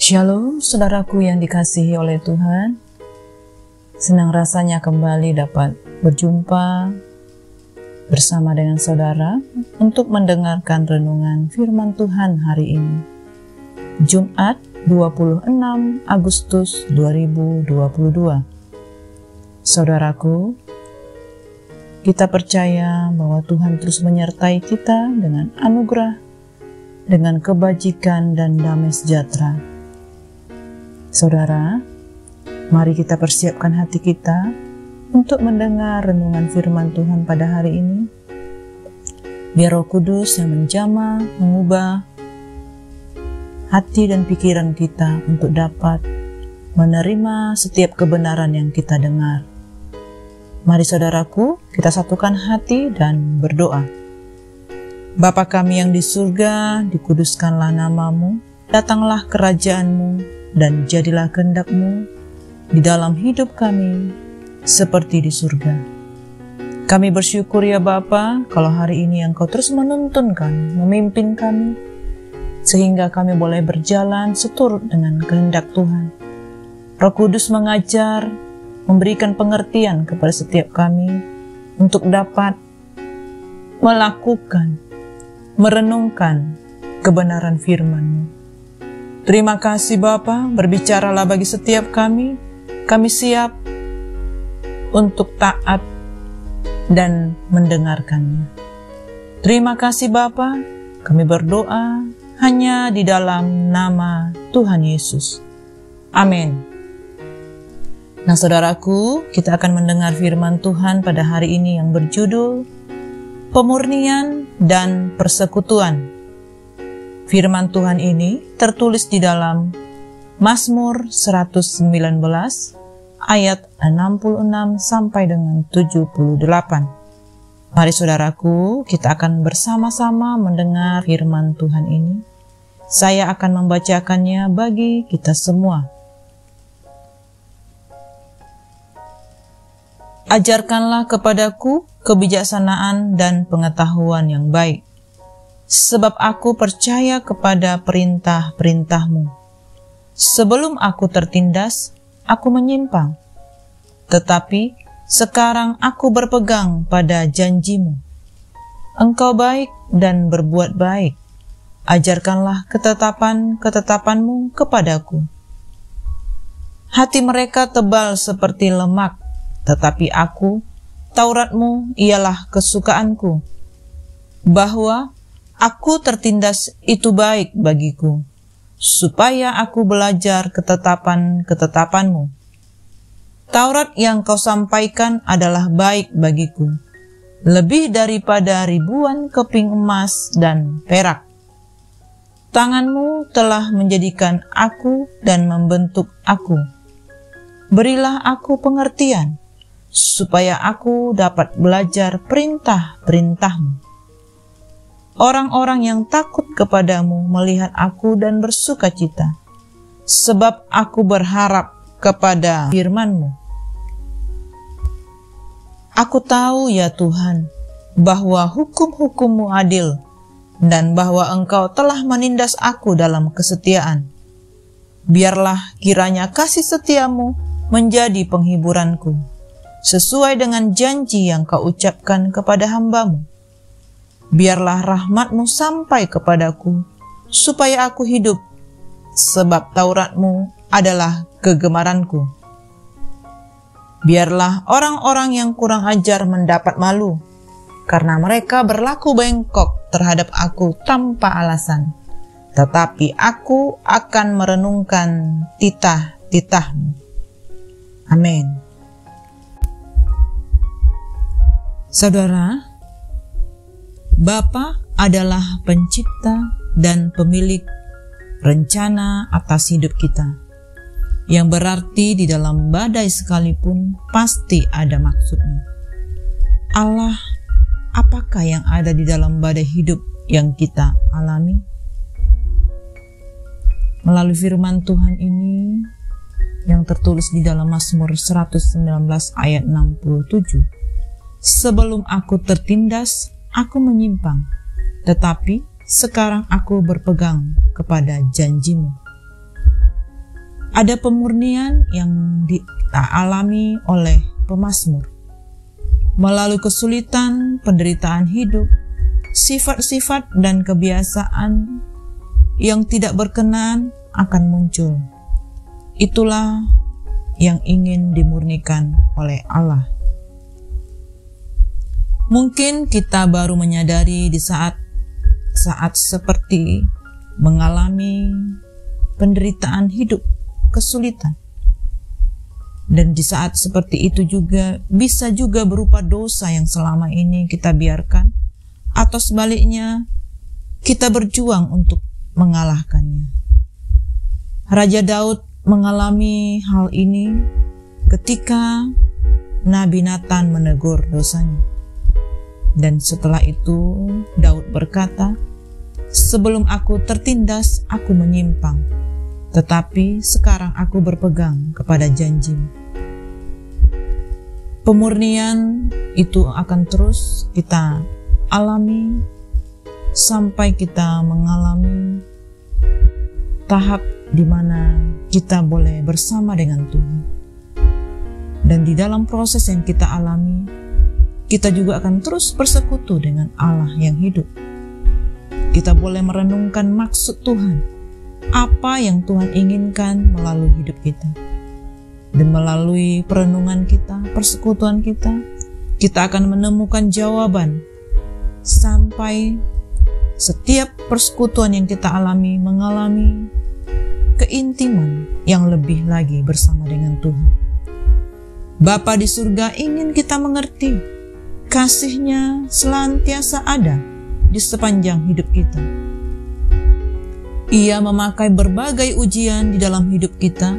Shalom saudaraku yang dikasihi oleh Tuhan. Senang rasanya kembali dapat berjumpa bersama dengan saudara untuk mendengarkan renungan firman Tuhan hari ini. Jumat 26 Agustus 2022. Saudaraku, kita percaya bahwa Tuhan terus menyertai kita dengan anugerah, dengan kebajikan dan damai sejahtera. Saudara, mari kita persiapkan hati kita untuk mendengar renungan firman Tuhan pada hari ini. Biar Roh Kudus yang menjamah, mengubah hati dan pikiran kita untuk dapat menerima setiap kebenaran yang kita dengar. Mari saudaraku, kita satukan hati dan berdoa. Bapa kami yang di surga, dikuduskanlah namamu, datanglah kerajaanmu, dan jadilah kehendak-Mu di dalam hidup kami seperti di surga. Kami bersyukur ya Bapa, kalau hari ini Engkau terus menuntun kami, memimpin kami, sehingga kami boleh berjalan seturut dengan kehendak Tuhan. Roh Kudus mengajar, memberikan pengertian kepada setiap kami untuk dapat melakukan, merenungkan kebenaran firman-Mu. Terima kasih Bapa, berbicaralah bagi setiap kami siap untuk taat dan mendengarkannya. Terima kasih Bapa, kami berdoa hanya di dalam nama Tuhan Yesus. Amin. Nah saudaraku, kita akan mendengar firman Tuhan pada hari ini yang berjudul Pemurnian dan Persekutuan. Firman Tuhan ini tertulis di dalam Mazmur 119 ayat 66 sampai dengan 78. Mari saudaraku, kita akan bersama-sama mendengar firman Tuhan ini. Saya akan membacakannya bagi kita semua. Ajarkanlah kepadaku kebijaksanaan dan pengetahuan yang baik, sebab aku percaya kepada perintah-perintah-Mu. Sebelum aku tertindas, aku menyimpang, tetapi sekarang aku berpegang pada janji-Mu. Engkau baik dan berbuat baik. Ajarkanlah ketetapan-ketetapan-Mu kepadaku. Hati mereka tebal seperti lemak, tetapi aku, Taurat-Mu ialah kesukaanku. Bahwa aku tertindas itu baik bagiku, supaya aku belajar ketetapan-ketetapan-Mu. Taurat yang Kau sampaikan adalah baik bagiku, lebih daripada ribuan keping emas dan perak. Tangan-Mu telah menjadikan aku dan membentuk aku. Berilah aku pengertian, supaya aku dapat belajar perintah-perintah-Mu. Orang-orang yang takut kepadamu melihat aku dan bersuka cita, sebab aku berharap kepada firman-Mu. Aku tahu ya Tuhan, bahwa hukum-hukum-Mu adil, dan bahwa Engkau telah menindas aku dalam kesetiaan. Biarlah kiranya kasih setia-Mu menjadi penghiburanku, sesuai dengan janji yang Kau ucapkan kepada hamba-Mu. Biarlah rahmat-Mu sampai kepadaku, supaya aku hidup, sebab Taurat-Mu adalah kegemaranku. Biarlah orang-orang yang kurang ajar mendapat malu, karena mereka berlaku bengkok terhadap aku tanpa alasan. Tetapi aku akan merenungkan titah-titah-Mu. Amin. Saudara, Bapa adalah pencipta dan pemilik rencana atas hidup kita, yang berarti di dalam badai sekalipun pasti ada maksudnya. Allah, apakah yang ada di dalam badai hidup yang kita alami? Melalui firman Tuhan ini yang tertulis di dalam Mazmur 119 ayat 67. Sebelum aku tertindas, aku menyimpang, tetapi sekarang aku berpegang kepada janji-Mu. ada pemurnian yang dialami oleh pemazmur. Melalui kesulitan, penderitaan hidup, sifat-sifat dan kebiasaan yang tidak berkenan akan muncul. Itulah yang ingin dimurnikan oleh Allah. Mungkin kita baru menyadari di saat seperti mengalami penderitaan hidup, kesulitan. Dan di saat seperti itu juga bisa juga berupa dosa yang selama ini kita biarkan, atau sebaliknya kita berjuang untuk mengalahkannya. Raja Daud mengalami hal ini ketika Nabi Nathan menegur dosanya. Dan setelah itu Daud berkata, "Sebelum aku tertindas, aku menyimpang. Tetapi sekarang aku berpegang kepada janji-Mu." Pemurnian itu akan terus kita alami sampai kita mengalami tahap di mana kita boleh bersama dengan Tuhan. Dan di dalam proses yang kita alami, kita juga akan terus bersekutu dengan Allah yang hidup. Kita boleh merenungkan maksud Tuhan, apa yang Tuhan inginkan melalui hidup kita. Dan melalui perenungan kita, persekutuan kita akan menemukan jawaban sampai setiap persekutuan yang kita alami mengalami keintiman yang lebih lagi bersama dengan Tuhan. Bapa di surga ingin kita mengerti kasih-Nya senantiasa ada di sepanjang hidup kita. Ia memakai berbagai ujian di dalam hidup kita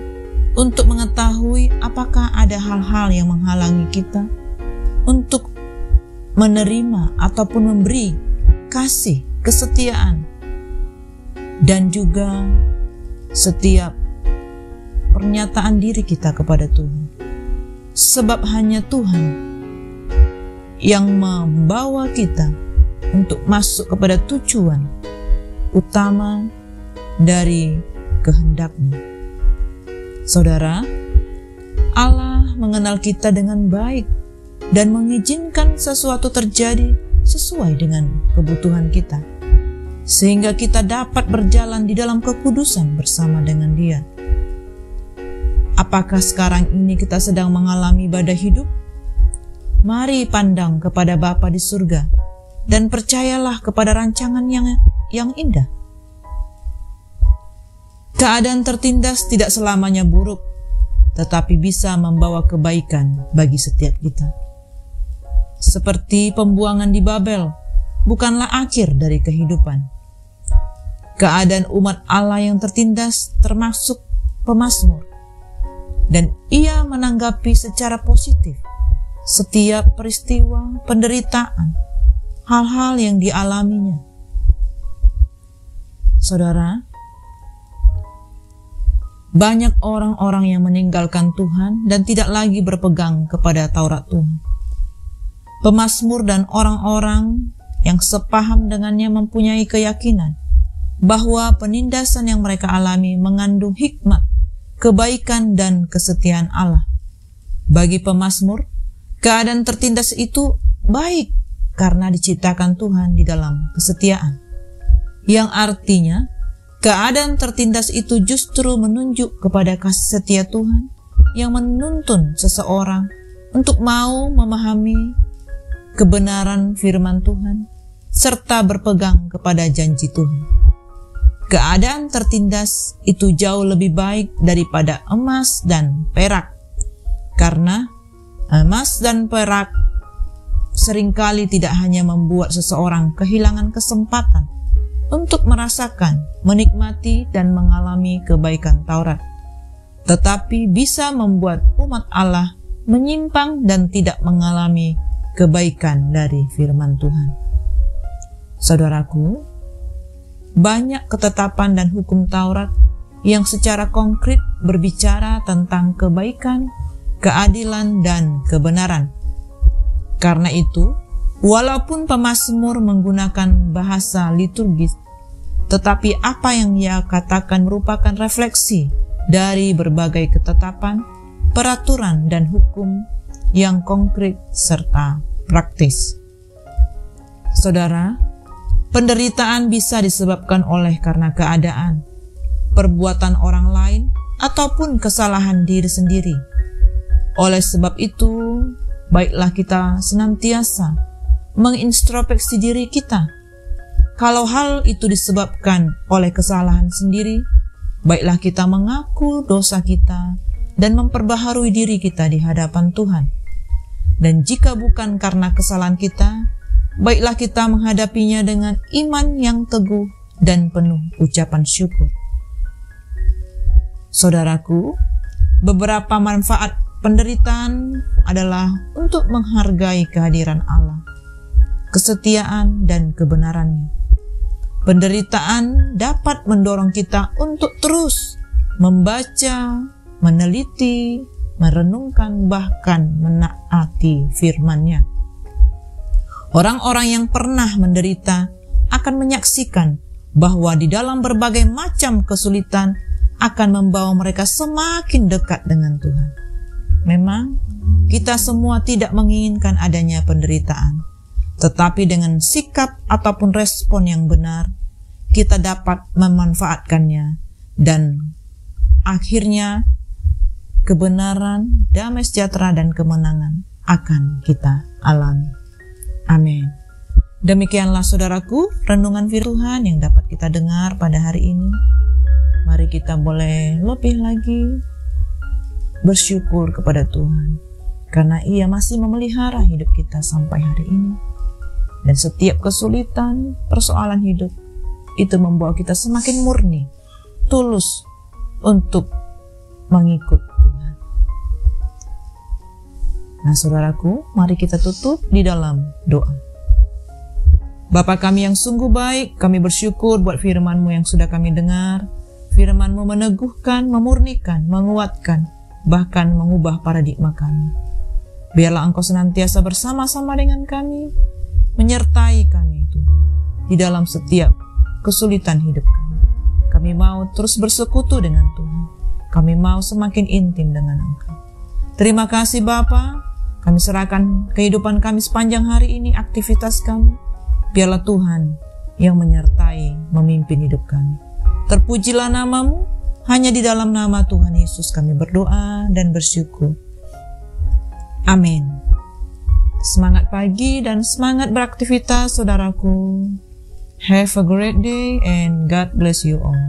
untuk mengetahui apakah ada hal-hal yang menghalangi kita untuk menerima ataupun memberi kasih, kesetiaan, dan juga setiap pernyataan diri kita kepada Tuhan. Sebab hanya Tuhan yang membawa kita untuk masuk kepada tujuan utama dari kehendak-Nya. Saudara, Allah mengenal kita dengan baik dan mengizinkan sesuatu terjadi sesuai dengan kebutuhan kita, sehingga kita dapat berjalan di dalam kekudusan bersama dengan Dia. Apakah sekarang ini kita sedang mengalami badai hidup? Mari pandang kepada Bapa di surga dan percayalah kepada rancangan yang indah. Keadaan tertindas tidak selamanya buruk, tetapi bisa membawa kebaikan bagi setiap kita. Seperti pembuangan di Babel, bukanlah akhir dari kehidupan. Keadaan umat Allah yang tertindas termasuk pemazmur, dan ia menanggapi secara positif setiap peristiwa penderitaan, hal-hal yang dialaminya. Saudara, banyak orang-orang yang meninggalkan Tuhan dan tidak lagi berpegang kepada Taurat Tuhan. Pemazmur dan orang-orang yang sepaham dengannya mempunyai keyakinan bahwa penindasan yang mereka alami mengandung hikmat, kebaikan, dan kesetiaan Allah. Bagi pemazmur, keadaan tertindas itu baik karena diciptakan Tuhan di dalam kesetiaan, yang artinya keadaan tertindas itu justru menunjuk kepada kasih setia Tuhan yang menuntun seseorang untuk mau memahami kebenaran firman Tuhan serta berpegang kepada janji Tuhan. Keadaan tertindas itu jauh lebih baik daripada emas dan perak, karena emas dan perak seringkali tidak hanya membuat seseorang kehilangan kesempatan untuk merasakan, menikmati, dan mengalami kebaikan Taurat, tetapi bisa membuat umat Allah menyimpang dan tidak mengalami kebaikan dari firman Tuhan. Saudaraku, banyak ketetapan dan hukum Taurat yang secara konkret berbicara tentang kebaikan, keadilan, dan kebenaran. Karena itu, walaupun pemazmur menggunakan bahasa liturgis, tetapi apa yang ia katakan merupakan refleksi dari berbagai ketetapan, peraturan, dan hukum yang konkret serta praktis. Saudara, penderitaan bisa disebabkan oleh karena keadaan, perbuatan orang lain, ataupun kesalahan diri sendiri. Oleh sebab itu, baiklah kita senantiasa mengintrospeksi diri kita. Kalau hal itu disebabkan oleh kesalahan sendiri, baiklah kita mengaku dosa kita dan memperbaharui diri kita di hadapan Tuhan. Dan jika bukan karena kesalahan kita, baiklah kita menghadapinya dengan iman yang teguh dan penuh ucapan syukur. Saudaraku, beberapa manfaat penderitaan adalah untuk menghargai kehadiran Allah, kesetiaan dan kebenarannya. Penderitaan dapat mendorong kita untuk terus membaca, meneliti, merenungkan, bahkan menaati firman-Nya. Orang-orang yang pernah menderita akan menyaksikan bahwa di dalam berbagai macam kesulitan akan membawa mereka semakin dekat dengan Tuhan. Memang, kita semua tidak menginginkan adanya penderitaan, tetapi dengan sikap ataupun respon yang benar, kita dapat memanfaatkannya dan akhirnya kebenaran, damai sejahtera, dan kemenangan akan kita alami. Amin. Demikianlah saudaraku, renungan firman Tuhan yang dapat kita dengar pada hari ini. Mari kita boleh lebih lagi bersyukur kepada Tuhan, karena Ia masih memelihara hidup kita sampai hari ini. Dan setiap kesulitan, persoalan hidup, itu membawa kita semakin murni, tulus untuk mengikut Tuhan. Nah saudaraku, mari kita tutup di dalam doa. Bapa kami yang sungguh baik, kami bersyukur buat firman-Mu yang sudah kami dengar. Firman-Mu meneguhkan, memurnikan, menguatkan, bahkan mengubah paradigma kami. Biarlah Engkau senantiasa bersama-sama dengan kami, menyertai kami itu di dalam setiap kesulitan hidup kami. Kami mau terus bersekutu dengan Tuhan. Kami mau semakin intim dengan Engkau. Terima kasih Bapa. Kami serahkan kehidupan kami sepanjang hari ini, aktivitas kami. Biarlah Tuhan yang menyertai, memimpin hidup kami. Terpujilah nama-Mu. Hanya di dalam nama Tuhan Yesus kami berdoa dan bersyukur. Amin. Semangat pagi dan semangat beraktivitas saudaraku. Have a great day and God bless you all.